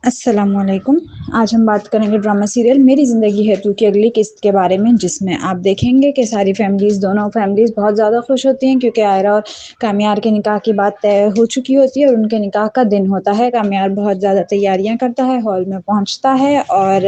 السلام علیکم۔ آج ہم بات کریں گے ڈرامہ سیریل میری زندگی ہے تو کی اگلی قسط کے بارے میں، جس میں آپ دیکھیں گے کہ ساری فیملیز، دونوں فیملیز بہت زیادہ خوش ہوتی ہیں کیونکہ آئرہ اور کامیار کے نکاح کی بات طے ہو چکی ہوتی ہے اور ان کے نکاح کا دن ہوتا ہے۔ کامیار بہت زیادہ تیاریاں کرتا ہے، ہال میں پہنچتا ہے اور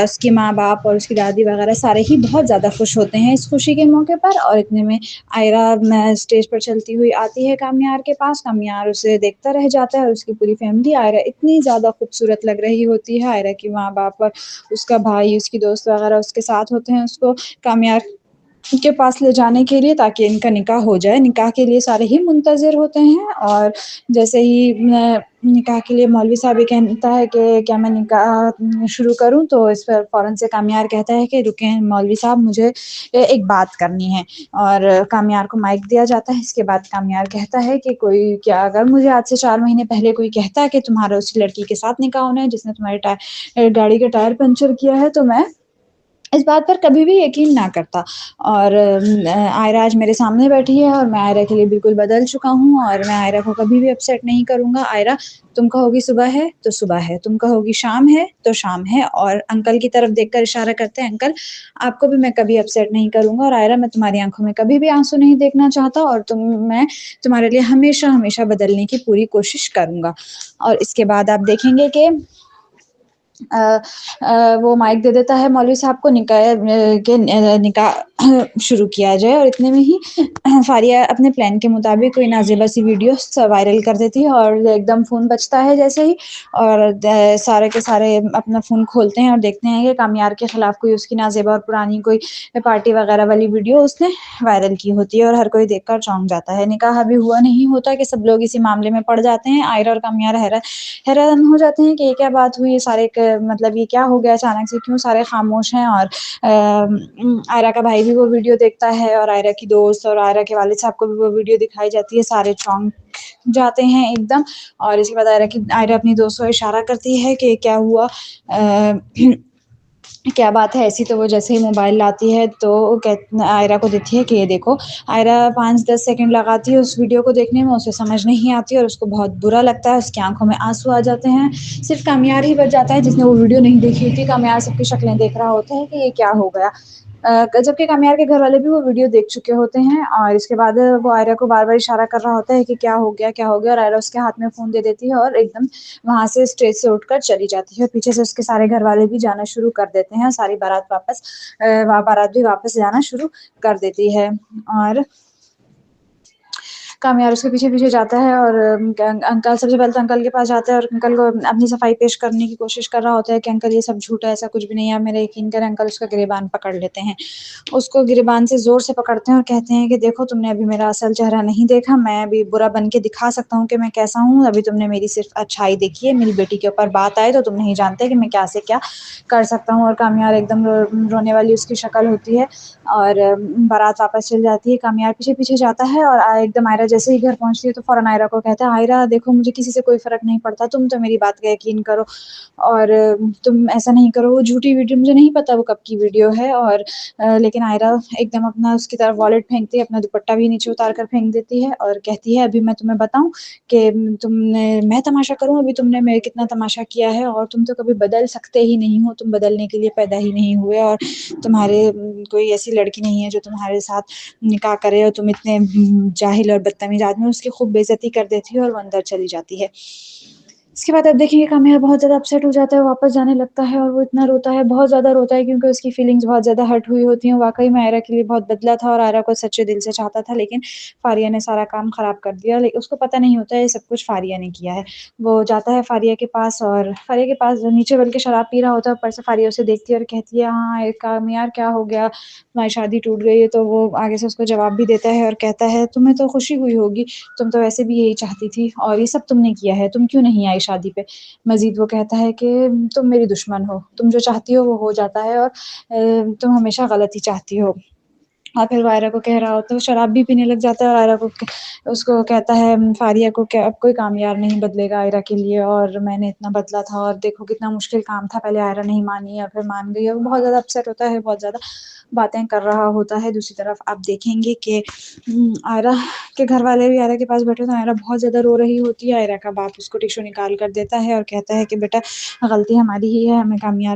اس کے ماں باپ اور اس کی دادی وغیرہ سارے ہی بہت زیادہ خوش ہوتے ہیں اس خوشی کے موقع پر۔ اور اتنے میں آئرہ اسٹیج پر چلتی ہوئی آتی ہے کامیار کے پاس۔ کامیار اسے دیکھتا رہ جاتا ہے اور اس کی پوری فیملی آئرہ اتنی زیادہ خوبصورت لگ رہی ہوتی ہے۔ آئرہ کی ماں باپ اور اس کا بھائی، اس کی دوست وغیرہ اس کے ساتھ ہوتے ہیں اس کو کامیار کے پاس لے جانے کے لیے تاکہ ان کا نکاح ہو جائے۔ نکاح کے لیے سارے ہی منتظر ہوتے ہیں اور جیسے ہی نکاح کے لیے مولوی صاحب یہ کہتا ہے کہ کیا میں نکاح شروع کروں، تو اس پر فوراً سے کامیار کہتا ہے کہ رکیں مولوی صاحب، مجھے ایک بات کرنی ہے۔ اور کامیار کو مائک دیا جاتا ہے۔ اس کے بعد کامیار کہتا ہے کہ کوئی کیا اگر مجھے آج سے 4 مہینے پہلے کوئی کہتا ہے کہ تمہارا اس لڑکی کے ساتھ نکاح ہونا ہے جس نے تمہاری گاڑی کا ٹائر پنچر کیا ہے، تو میں اس بات پر کبھی بھی یقین نہ کرتا۔ اور آئرہ آج میرے سامنے بیٹھی ہے اور میں آئرہ کے لیے بالکل بدل چکا ہوں اور میں آئرہ کو کبھی بھی اپسیٹ نہیں کروں گا۔ آئرہ، تم کہوگی صبح ہے تو صبح ہے، تم کہوگی شام ہے تو شام ہے۔ اور انکل کی طرف دیکھ کر اشارہ کرتے ہیں، انکل آپ کو بھی میں کبھی اپسیٹ نہیں کروں گا، اور آئرہ میں تمہاری آنکھوں میں کبھی بھی آنسو نہیں دیکھنا چاہتا، اور میں تمہارے لیے ہمیشہ ہمیشہ بدلنے کی پوری کوشش کروں گا۔ اور اس کے بعد آپ دیکھیں گے کہ وہ مائک دے دیتا ہے مولوی صاحب کو نکاح شروع کیا جائے۔ اور اتنے میں ہی فاریہ اپنے پلان کے مطابق کوئی نازیبہ سی ویڈیو وائرل کر دیتی ہے اور ایک دم فون بجتا ہے جیسے ہی، اور سارے کے سارے اپنا فون کھولتے ہیں اور دیکھتے ہیں کہ کامیار کے خلاف کوئی اس کی نازیبہ اور پرانی کوئی پارٹی وغیرہ والی ویڈیو اس نے وائرل کی ہوتی ہے، اور ہر کوئی دیکھ کر چونک جاتا ہے۔ نکاح ابھی ہوا نہیں ہوتا کہ سب لوگ اسی معاملے میں پڑ جاتے ہیں۔ آئرہ اور کامیار حیران ہو جاتے ہیں کہ یہ کیا بات ہوئی، سارے مطلب یہ کیا ہو گیا اچانک سے، کیوں سارے خاموش ہیں۔ اور آئرہ کا بھائی بھی وہ ویڈیو دیکھتا ہے اور آئرہ کی دوست اور آئرہ کے والد صاحب کو بھی وہ ویڈیو دکھائی جاتی ہے، سارے چونک جاتے ہیں ایک دم۔ اور اس کے بعد آئرہ اپنی دوست کو اشارہ کرتی ہے کہ کیا ہوا، کیا بات ہے ایسی، تو وہ جیسے ہی موبائل لاتی ہے تو آئرہ کو دیتی ہے کہ یہ دیکھو۔ آئرہ 5-10 سیکنڈ لگاتی ہے اس ویڈیو کو دیکھنے میں، اسے سمجھ نہیں آتی اور اس کو بہت برا لگتا ہے، اس کی آنکھوں میں آنسو آ جاتے ہیں۔ صرف کامیار ہی بچ جاتا ہے جس نے وہ ویڈیو نہیں دیکھی ہوتی۔ کامیار سب کی شکلیں دیکھ رہا ہوتا ہے کہ یہ کیا ہو گیا، جبکہ کامیار کے گھر والے بھی وہ ویڈیو دیکھ چکے ہوتے ہیں۔ اور اس کے بعد وہ آئرہ کو بار بار اشارہ کر رہا ہوتا ہے کہ کیا ہو گیا کیا ہو گیا، اور آئرہ اس کے ہاتھ میں فون دے دیتی ہے اور ایک دم وہاں سے اسٹیج سے اٹھ کر چلی جاتی ہے۔ پیچھے سے اس کے سارے گھر والے بھی جانا شروع کر دیتے ہیں، ساری بارات بھی واپس جانا شروع کر دیتی ہے۔ اور کامیار اس کے پیچھے پیچھے جاتا ہے اور انکل سب سے پہلے تو انکل کے پاس جاتا ہے اور انکل کو اپنی صفائی پیش کرنے کی کوشش کر رہا ہوتا ہے کہ انکل یہ سب جھوٹ ہے، ایسا کچھ بھی نہیں ہے، آپ میرا یقین کریں۔ انکل اس کا گریبان پکڑ لیتے ہیں، اس کو گریبان سے زور سے پکڑتے ہیں اور کہتے ہیں کہ دیکھو تم نے ابھی میرا اصل چہرہ نہیں دیکھا، میں ابھی برا بن کے دکھا سکتا ہوں کہ میں کیسا ہوں، ابھی تم نے میری صرف اچھائی دیکھی ہے، میری بیٹی کے اوپر بات آئے تو تم نہیں جانتے کہ میں کیا سے کیا کر سکتا ہوں۔ اور کامیار ایک دم رونے والی اس کی شکل ہوتی ہے اور بارات واپس چل جاتی ہے۔ کامیار پیچھے پیچھے جاتا ہے اور ایک دم آئرہ جیسے ہی گھر پہنچتی ہے تو فوراً آئرہ کو کہتا ہے، آئرہ دیکھو مجھے کسی سے کوئی فرق نہیں پڑتا، تم تو میری بات کا یقین کرو اور تم ایسا نہیں کرو، وہ جھوٹی ویڈیو مجھے نہیں پتا وہ کب کی ویڈیو ہے۔ اور لیکن آئرہ ایک دم اپنا اس کی طرف والٹ پھینکتی ہے، اپنا دوپٹہ بھی نیچے اتار کر پھینک دیتی ہے اور کہتی ہے ابھی میں تمہیں بتاؤں کہ میں تماشا کروں، ابھی تم نے میرے کتنا تماشا کیا ہے، اور تم تو کبھی بدل سکتے ہی نہیں ہو، تم بدلنے کے لیے پیدا ہی نہیں ہوئے، اور تمہارے کوئی ایسی لڑکی نہیں ہے جو تمہارے ساتھ نکاح کرے، اور تم اتنے جاہل اور بدتمیز آدمی۔ اس کی خوب بے عزتی کر دیتی ہے اور وہ اندر چلی جاتی ہے۔ اس کے بعد آپ دیکھیں گے کامیاب بہت زیادہ اپسیٹ ہو جاتا ہے، واپس جانے لگتا ہے اور وہ اتنا روتا ہے، بہت زیادہ روتا ہے کیونکہ اس کی فیلنگز بہت زیادہ ہرٹ ہوئی ہوتی ہیں۔ واقعی میں آئرہ کے لیے بہت بدلا تھا اور آئرہ کو سچے دل سے چاہتا تھا، لیکن فاریہ نے سارا کام خراب کر دیا۔ لیکن اس کو پتہ نہیں ہوتا ہے یہ سب کچھ فاریہ نے کیا ہے۔ وہ جاتا ہے فاریہ کے پاس اور فاریہ کے پاس نیچے بلکہ شراب پی رہا ہوتا ہے، اوپر سے فاریہ اسے دیکھتی ہے اور کہتی ہے ہاں کامیار کیا ہو گیا، تمہاری شادی ٹوٹ گئی ہے، تو وہ آگے سے اس کو جواب بھی دیتا ہے اور کہتا ہے تمہیں تو خوشی ہوئی ہوگی، تم تو ویسے بھی یہی چاہتی تھی اور یہ سب تم نے کیا ہے، تم کیوں نہیں آئی شادی پہ۔ مزید وہ کہتا ہے کہ تم میری دشمن ہو، تم جو چاہتی ہو وہ ہو جاتا ہے اور تم ہمیشہ غلط ہی چاہتی ہو۔ اور پھر وہ آئرہ کو کہہ رہا ہوتا ہے، وہ شراب بھی پینے لگ جاتا ہے اور آئرہ کو اس کو کہتا ہے فاریہ کو کہ اب کوئی کامیاب نہیں بدلے گا آئرہ کے لیے، اور میں نے اتنا بدلا تھا اور دیکھو کتنا مشکل کام تھا، پہلے آئرہ نہیں مانی اور پھر مان گئی، اور بہت زیادہ اپسیٹ ہوتا ہے، بہت زیادہ باتیں کر رہا ہوتا ہے۔ دوسری طرف آپ دیکھیں گے کہ آئرہ کے گھر والے بھی آئرہ کے پاس بیٹھے تو آئرہ بہت زیادہ رو رہی ہوتی ہے، آئرہ کا باپ اس کو ٹیشو نکال کر دیتا ہے اور کہتا ہے کہ بیٹا غلطی ہماری ہی ہے، ہمیں کامیاب